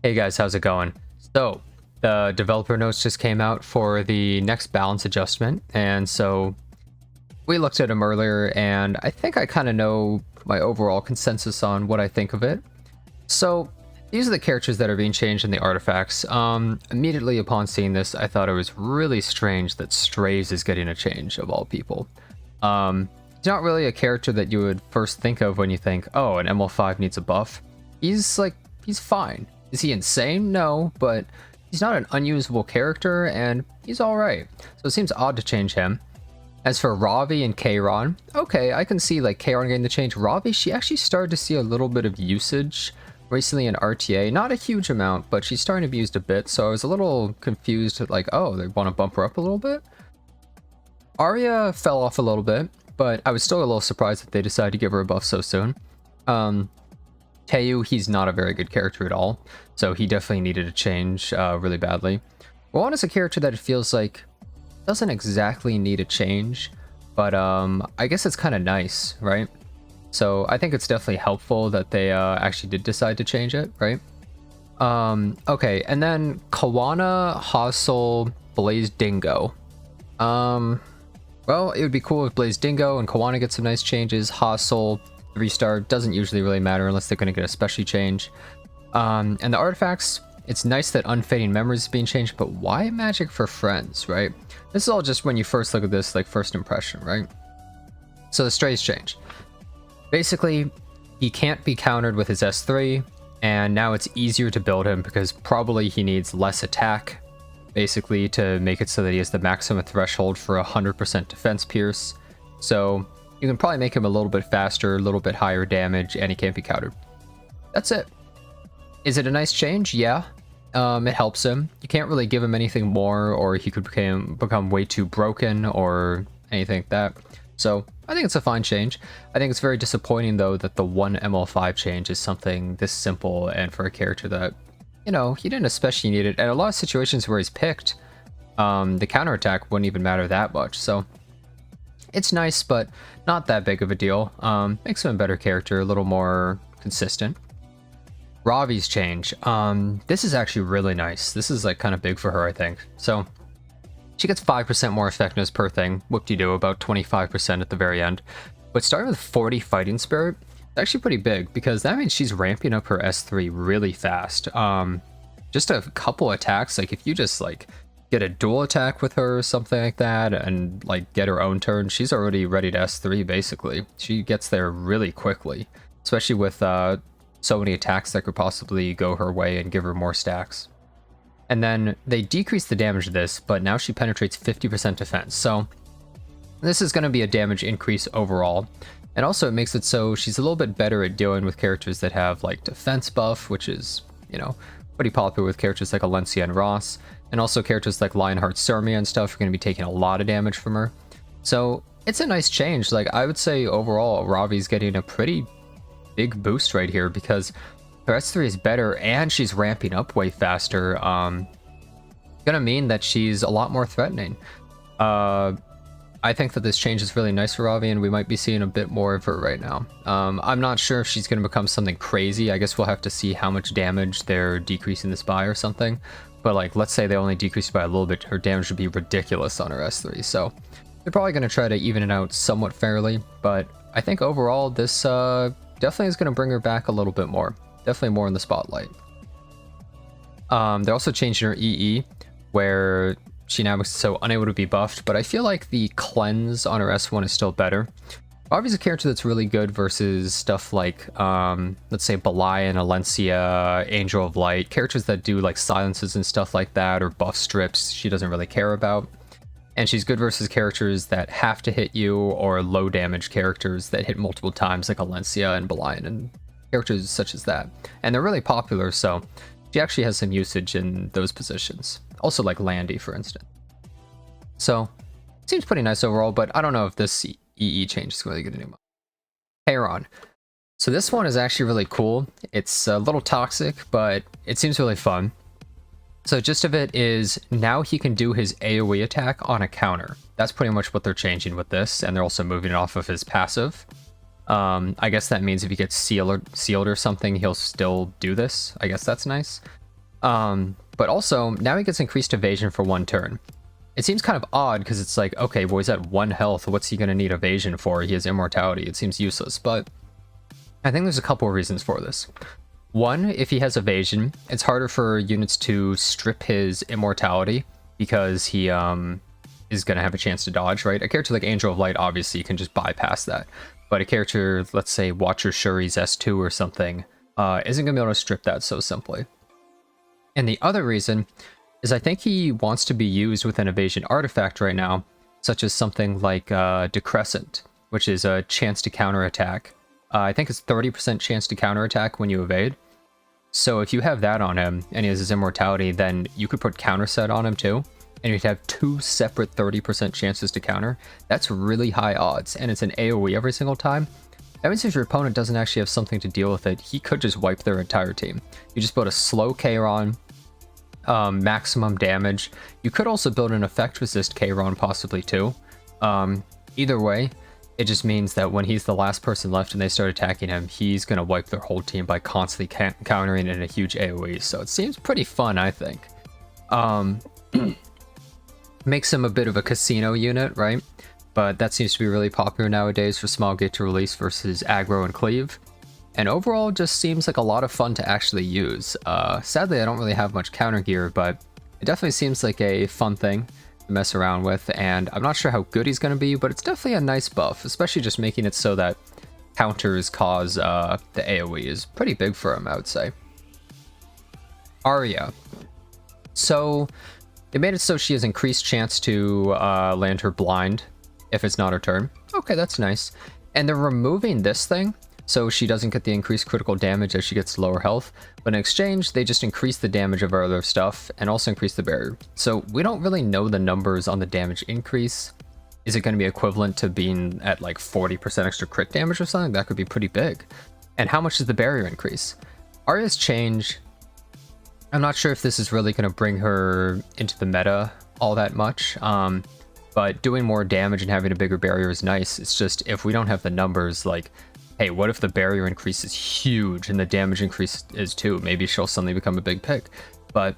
Hey guys, how's it going? So, the developer notes just came out for the next balance adjustment, and so we looked at them earlier, and I think I kind of know my overall consensus on what I think of it. So, these are the characters that are being changed in the artifacts. Immediately upon seeing this, I thought it was really strange that Straze is getting a change, of all people. He's not really a character that you would first think of when you think, oh, an ML5 needs a buff. He's fine. Is he insane? No, but he's not an unusable character, and he's alright. So it seems odd to change him. As for Ravi and Kayron, okay, I can see like Kayron getting the change. Ravi, she actually started to see a little bit of usage recently in RTA. Not a huge amount, but she's starting to be used a bit, so I was a little confused, like, oh, they want to bump her up a little bit? Arya fell off a little bit, but I was still a little surprised that they decided to give her a buff so soon. Tayu, he's not a very good character at all, so he definitely needed a change really badly. Rwana's a character that it feels like doesn't exactly need a change, but I guess it's kind of nice, right? So I think it's definitely helpful that they actually did decide to change it, right? Okay, and then Kawana, Hassel, Blaze Dingo. Well, it would be cool if Blaze Dingo and Kawana get some nice changes. Hassel, 3-star, doesn't usually really matter unless they're going to get a special change. And the artifacts, it's nice that Unfading Memories is being changed, but why Magic for Friends, right? This is all just when you first look at this, like, first impression, right? So the Straze change. Basically, he can't be countered with his S3, and now it's easier to build him because probably he needs less attack, basically, to make it so that he has the maximum threshold for 100% defense pierce. So you can probably make him a little bit faster, a little bit higher damage, and he can't be countered. That's it. Is it a nice change? Yeah. It helps him. You can't really give him anything more, or he could become way too broken, or anything like that. So I think it's a fine change. I think it's very disappointing, though, that the one ML5 change is something this simple, and for a character that, you know, he didn't especially need it. And a lot of situations where he's picked, the counterattack wouldn't even matter that much. So it's nice, but not that big of a deal. Makes him a better character, a little more consistent. Ravi's change. This is actually really nice. This is like kind of big for her, I think. So she gets 5% more effectiveness per thing. Whoop-de-doo, about 25% at the very end. But starting with 40 fighting spirit, it's actually pretty big because that means she's ramping up her S3 really fast. Just a couple attacks, like if you just like get a dual attack with her or something like that and like get her own turn, she's already ready to S3 basically. She gets there really quickly, especially with so many attacks that could possibly go her way and give her more stacks. And then they decrease the damage of this, but now she penetrates 50% defense. So this is going to be a damage increase overall. And also it makes it so she's a little bit better at dealing with characters that have like defense buff, which is, you know, pretty popular with characters like Alencia and Ross. And also characters like Lionheart, Surmia and stuff are going to be taking a lot of damage from her. So it's a nice change. Like I would say overall, Ravi's getting a pretty big boost right here because her S3 is better and she's ramping up way faster. Gonna mean that she's a lot more threatening. I think that this change is really nice for Ravi, and we might be seeing a bit more of her right now. I'm not sure if she's gonna become something crazy. I guess we'll have to see how much damage they're decreasing this by or something. But like, let's say they only decrease by a little bit, her damage would be ridiculous on her S3. So they're probably gonna try to even it out somewhat fairly. But I think overall, this definitely is gonna bring her back a little bit more. Definitely more in the spotlight. They're also changing her EE, where she now is so unable to be buffed, but I feel like the cleanse on her S1 is still better. Ravi's a character that's really good versus stuff like, let's say, Belaya and Alencia, Angel of Light, characters that do like silences and stuff like that, or buff strips she doesn't really care about. And she's good versus characters that have to hit you, or low damage characters that hit multiple times, like Alencia and Belaya and characters such as that. And they're really popular, so she actually has some usage in those positions. Also like Landy, for instance. So, seems pretty nice overall, but I don't know if this EE change is really going to do much. Kayron. So this one is actually really cool. It's a little toxic, but it seems really fun. So gist of it is, now he can do his AoE attack on a counter. That's pretty much what they're changing with this, and they're also moving it off of his passive. I guess that means if he gets sealed or something, he'll still do this. I guess that's nice. But also, now he gets increased evasion for 1 turn. It seems kind of odd because it's like, okay, well, he's at 1 health. What's he going to need evasion for? He has immortality. It seems useless, but I think there's a couple of reasons for this. One, if he has evasion, it's harder for units to strip his immortality because he is going to have a chance to dodge, right? A character like Angel of Light obviously can just bypass that. But a character, let's say Watcher Shuri's S2 or something, isn't going to be able to strip that so simply. And the other reason is I think he wants to be used with an evasion artifact right now, such as something like Decrescent, which is a chance to counterattack. I think it's 30% chance to counterattack when you evade. So if you have that on him, and he has his immortality, then you could put counter set on him too, and you'd have 2 separate 30% chances to counter. That's really high odds, and it's an AoE every single time. That means if your opponent doesn't actually have something to deal with it, he could just wipe their entire team. You just build a slow Kayron, maximum damage. You could also build an effect resist Kayron possibly too. Either way, it just means that when he's the last person left and they start attacking him, he's going to wipe their whole team by constantly countering in a huge AoE. So it seems pretty fun, I think. Makes him a bit of a casino unit, right? But that seems to be really popular nowadays for small gate to release versus aggro and cleave. And overall, just seems like a lot of fun to actually use. Sadly, I don't really have much counter gear, but it definitely seems like a fun thing to mess around with. And I'm not sure how good he's going to be, but it's definitely a nice buff, especially just making it so that counters cause the AoE is pretty big for him, I would say. Arya. So they made it so she has increased chance to land her blind if it's not her turn. Okay, that's nice. And they're removing this thing, so she doesn't get the increased critical damage as she gets lower health. But in exchange, they just increase the damage of her other stuff and also increase the barrier. So we don't really know the numbers on the damage increase. Is it going to be equivalent to being at like 40% extra crit damage or something? That could be pretty big. And how much does the barrier increase? Arya's change, I'm not sure if this is really going to bring her into the meta all that much. But doing more damage and having a bigger barrier is nice. It's just if we don't have the numbers, like, hey, what if the barrier increase is huge and the damage increase is too? Maybe she'll suddenly become a big pick, but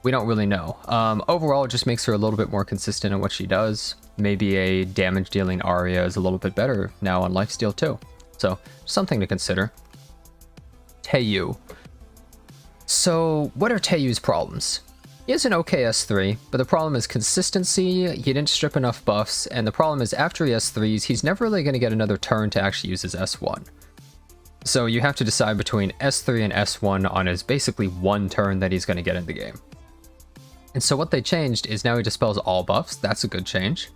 we don't really know. Overall, it just makes her a little bit more consistent in what she does. Maybe a damage dealing Arya is a little bit better now on lifesteal too. So something to consider. Teiyu. So what are Teiyu's problems? He has an okay S3, but the problem is consistency. He didn't strip enough buffs, and the problem is after he S3s, he's never really going to get another turn to actually use his S1. So you have to decide between S3 and S1 on his basically 1 turn that he's going to get in the game. And so what they changed is now he dispels all buffs. That's a good change.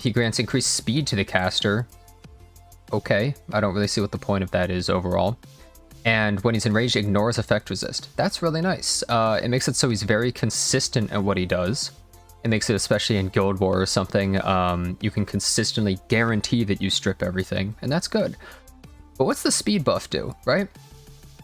He grants increased speed to the caster. Okay, I don't really see what the point of that is overall. And when he's enraged, ignores effect resist. That's really nice. It makes it so he's very consistent at what he does. It makes it, especially in Guild War or something, you can consistently guarantee that you strip everything, and that's good. But what's the speed buff do, right?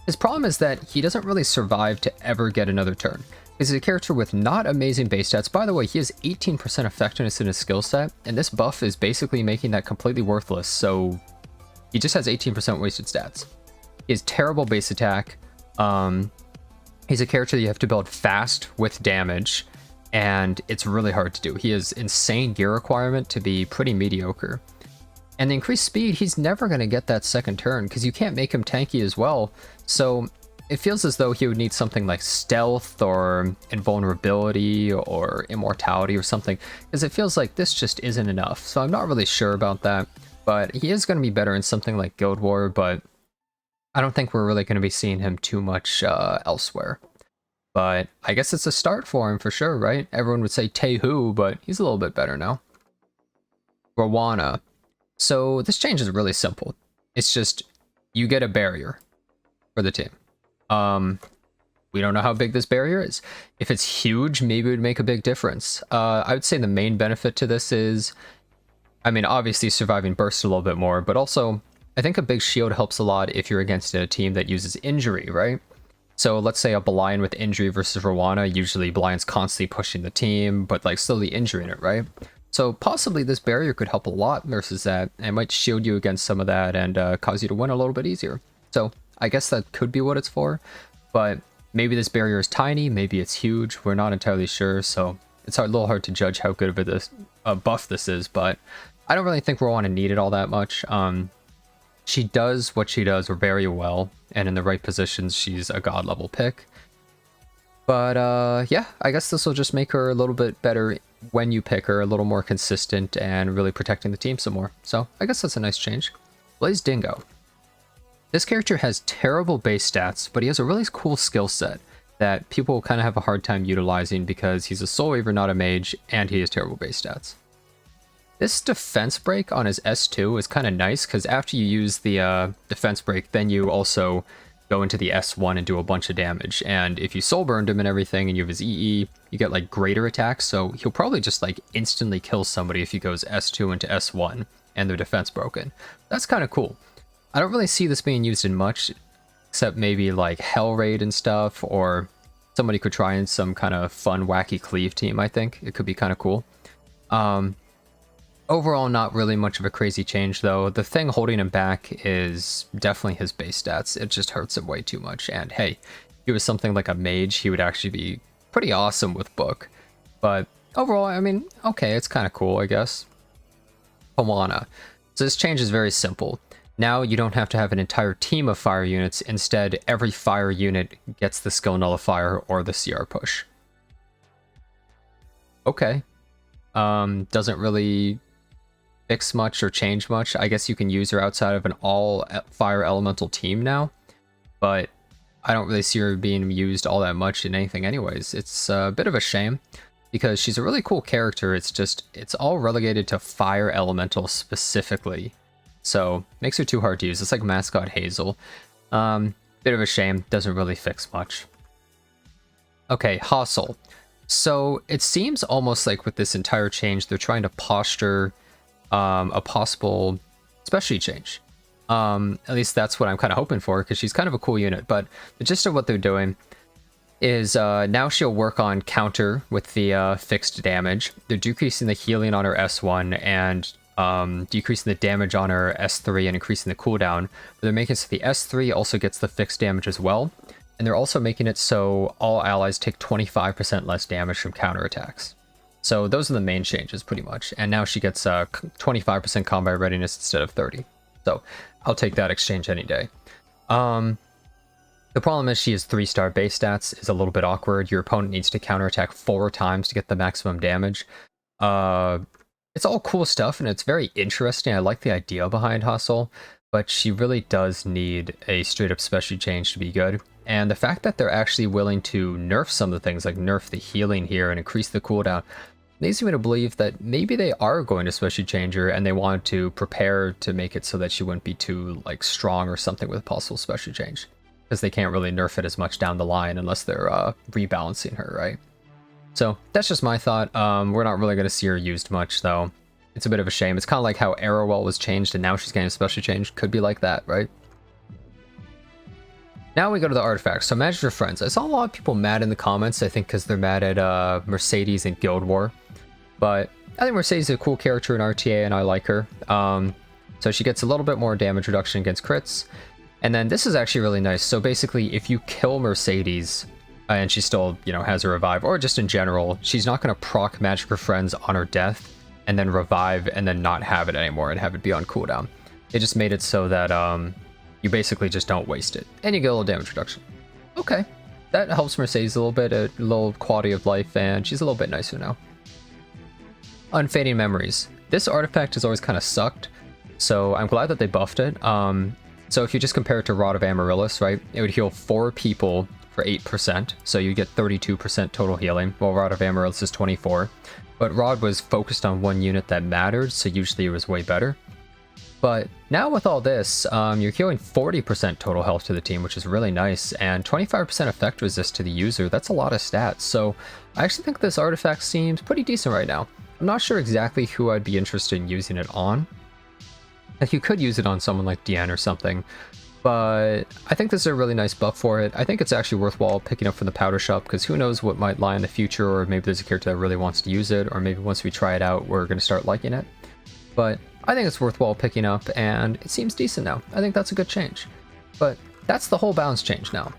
His problem is that he doesn't really survive to ever get another turn. He's a character with not amazing base stats. By the way, he has 18% effectiveness in his skill set, and this buff is basically making that completely worthless, so he just has 18% wasted stats. He has terrible base attack. He's a character that you have to build fast with damage, and it's really hard to do. He has insane gear requirement to be pretty mediocre. And the increased speed, he's never going to get that second turn because you can't make him tanky as well. So it feels as though he would need something like stealth or invulnerability or immortality or something, because it feels like this just isn't enough. So I'm not really sure about that, but he is going to be better in something like Guild War, but I don't think we're really going to be seeing him too much elsewhere. But I guess it's a start for him for sure, right? Everyone would say Teiyu, but he's a little bit better now. Rwana. So this change is really simple. It's just you get a barrier for the team. We don't know how big this barrier is. If it's huge, maybe it would make a big difference. I would say the main benefit to this is, I mean, obviously surviving burst a little bit more, but also I think a big shield helps a lot if you're against a team that uses injury, right? So let's say a Belian with injury versus Rwana. Usually Belian's constantly pushing the team, but like slowly injuring it, right? So possibly this barrier could help a lot versus that. It might shield you against some of that and cause you to win a little bit easier. So I guess that could be what it's for. But Maybe this barrier is tiny, maybe it's huge, we're not entirely sure, so it's a little hard to judge how good of a buff this is, but I don't really think Rwana needed all that much. She does what she does very well, and in the right positions, she's a god level pick. But yeah, I guess this will just make her a little bit better when you pick her, a little more consistent and really protecting the team some more. So I guess that's a nice change. Blaze Dingo. This character has terrible base stats, but he has a really cool skill set that people kind of have a hard time utilizing because he's a soul weaver, not a mage, and he has terrible base stats. This defense break on his S2 is kind of nice because after you use the defense break, then you also go into the S1 and do a bunch of damage. And if you soul burned him and everything and you have his EE, you get like greater attacks. So he'll probably just like instantly kill somebody if he goes S2 into S1 and their defense broken. That's kind of cool. I don't really see this being used in much, except maybe like Hell Raid and stuff, or somebody could try in some kind of fun, wacky cleave team, I think. It could be kind of cool. Overall, not really much of a crazy change, though. The thing holding him back is definitely his base stats. It just hurts him way too much. And hey, if he was something like a mage, he would actually be pretty awesome with Book. But overall, I mean, okay, it's kind of cool, I guess. Pomona. So this change is very simple. Now you don't have to have an entire team of fire units. Instead, every fire unit gets the skill nullifier or the CR push. Okay. Doesn't really fix much or change much. I guess you can use her outside of an all fire elemental team now, but I don't really see her being used all that much in anything anyways. It's a bit of a shame because she's a really cool character. It's just, it's all relegated to fire elemental specifically. So makes her too hard to use. It's like Mascot Hazel. Bit of a shame, doesn't really fix much. Okay, Hustle. So it seems almost like with this entire change, they're trying to posture a possible specialty change. At least that's what I'm kind of hoping for, because she's kind of a cool unit. But the gist of what they're doing is now she'll work on counter with the fixed damage. They're decreasing the healing on her S1 and decreasing the damage on her S3 and increasing the cooldown. But they're making it so the S3 also gets the fixed damage as well. And they're also making it so all allies take 25% less damage from counterattacks. So those are the main changes, pretty much. And now she gets 25% combat readiness instead of 30. So I'll take that exchange any day. The problem is she has 3-star base stats, is a little bit awkward. Your opponent needs to counterattack 4 times to get the maximum damage. It's all cool stuff, and it's very interesting. I like the idea behind Hustle, but she really does need a straight-up specialty change to be good. And the fact that they're actually willing to nerf some of the things, like nerf the healing here and increase the cooldown, leads me to believe that maybe they are going to specialty change her and they want to prepare to make it so that she wouldn't be too like strong or something with possible specialty change. Because they can't really nerf it as much down the line unless they're rebalancing her, right? So that's just my thought. We're not really going to see her used much, though. It's a bit of a shame. It's kind of like how Arrowell was changed and now she's getting a specialty change. Could be like that, right? Now we go to the artifacts. So Magic Your Friends. I saw a lot of people mad in the comments, I think because they're mad at Mercedes and Guild War. But I think Mercedes is a cool character in RTA and I like her. So she gets a little bit more damage reduction against crits. And then this is actually really nice. So basically, if you kill Mercedes and she still, you know, has a revive, or just in general, she's not going to proc Magic Your Friends on her death and then revive and then not have it anymore and have it be on cooldown. They just made it so that you basically just don't waste it. And you get a little damage reduction. Okay. That helps Mercedes a little bit, a little quality of life, and she's a little bit nicer now. Unfading Memories. This artifact has always kind of sucked, so I'm glad that they buffed it. So if you just compare it to Rod of Amaryllis, right, it would heal 4 people for 8%, so you get 32% total healing, while Rod of Amaryllis is 24. But Rod was focused on one unit that mattered, so usually it was way better. But now with all this, you're healing 40% total health to the team, which is really nice, and 25% effect resist to the user. That's a lot of stats, so I actually think this artifact seems pretty decent right now. I'm not sure exactly who I'd be interested in using it on. Like, you could use it on someone like Deanne or something, but I think this is a really nice buff for it. I think it's actually worthwhile picking up from the powder shop, because who knows what might lie in the future, or maybe there's a character that really wants to use it, or maybe once we try it out, we're going to start liking it. But I think it's worthwhile picking up, and it seems decent now. I think that's a good change. But that's the whole balance change now.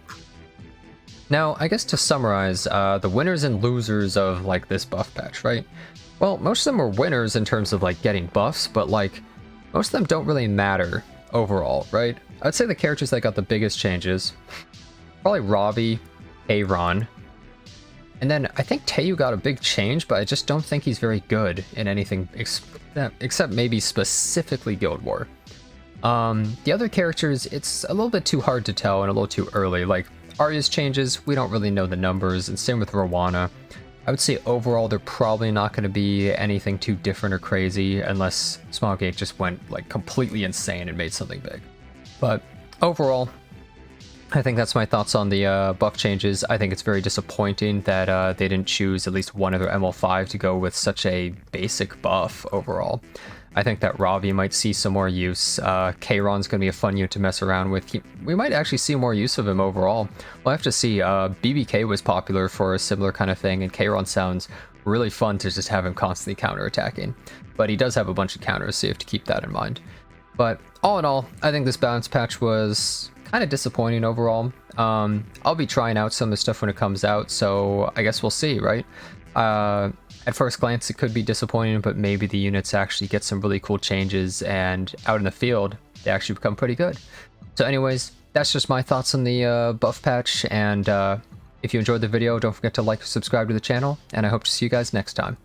Now, I guess to summarize, the winners and losers of, like, this buff patch, right? Well, most of them are winners in terms of, like, getting buffs, but, like, most of them don't really matter overall, right? I'd say the characters that got the biggest changes, probably Ravi, Kayron, and then I think Taeyu got a big change, but I just don't think he's very good in anything except maybe specifically Guild War. The other characters, it's a little bit too hard to tell and a little too early. Like, Arya's changes, we don't really know the numbers, and same with Rwana. I would say overall they're probably not going to be anything too different or crazy unless Smilegate just went like completely insane and made something big. But overall, I think that's my thoughts on the buff changes. I think it's very disappointing that they didn't choose at least one other ML5 to go with such a basic buff overall. I think that Ravi might see some more use. Kayron's going to be a fun unit to mess around with. We might actually see more use of him overall. We'll have to see. BBK was popular for a similar kind of thing, and Kayron sounds really fun to just have him constantly counterattacking. But he does have a bunch of counters, so you have to keep that in mind. But all in all, I think this balance patch was kind of disappointing overall. I'll be trying out some of the stuff when it comes out, so I guess we'll see, right? At first glance, it could be disappointing, but maybe the units actually get some really cool changes, and out in the field, they actually become pretty good. So anyways, that's just my thoughts on the buff patch, and if you enjoyed the video, don't forget to like and subscribe to the channel, and I hope to see you guys next time.